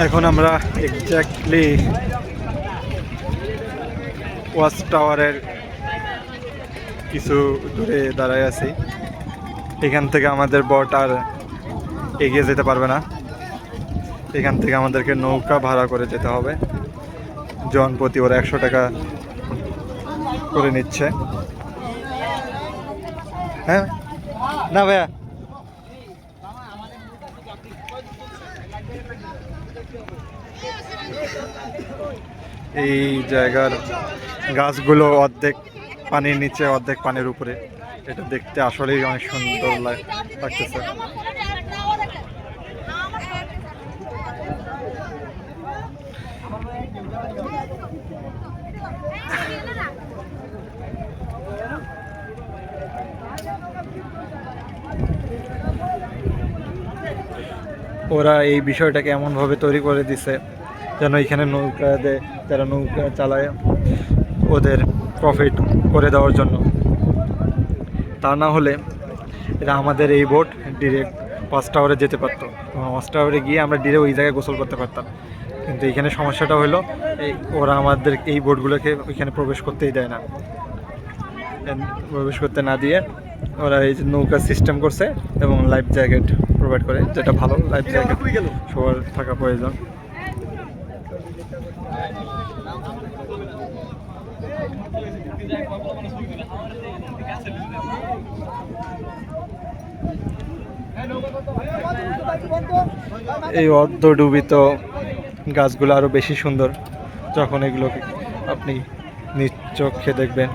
এখন আমরা exactly watch টাওয়ারের কিছু দূরে দাঁড়ায় আছি। এখান থেকে আমাদের বোট আর এগিয়ে যেতে পারবে না। এখান থেকে আমাদেরকে নৌকা ভাড়া করে যেতে হবে। জন প্রতি ওরা 100 টাকা করে নিচ্ছে। হ্যাঁ না ভাইয়া, এই জায়গার গাছগুলো অর্ধেক পানির নিচে অর্ধেক পানির উপরে। এটা দেখতে আসলেই অনেক সুন্দর লাগতেছে। ওরা এই বিষয়টাকে এমনভাবে তৈরি করে দিছে যেন এখানে নৌকা দেয়, যারা নৌকা চালায় ওদের প্রফিট করে দেওয়ার জন্য। তা না হলে এরা আমাদের এই বোট ডিরেক্ট ওয়াচ টাওয়ারে যেতে পারতো। ওয়াচ টাওয়ারে গিয়ে আমরা ডিরেক্ট ওই জায়গায় গোসল করতে পারতাম। কিন্তু এখানে সমস্যাটা হলো ওরা আমাদের এই বোটগুলোকে ওইখানে প্রবেশ করতেই দেয় না। প্রবেশ করতে না দিয়ে ওরা এই যে নৌকা সিস্টেম করছে এবং লাইফ জ্যাকেট প্রোভাইড করে, যেটা ভালো। লাইফ জ্যাকেট সবার থাকা প্রয়োজন। এই অর্ধডুবিত গাছগুলো আরো বেশি সুন্দর যখন এগুলোকে আপনি নিজ চোখে দেখবেন।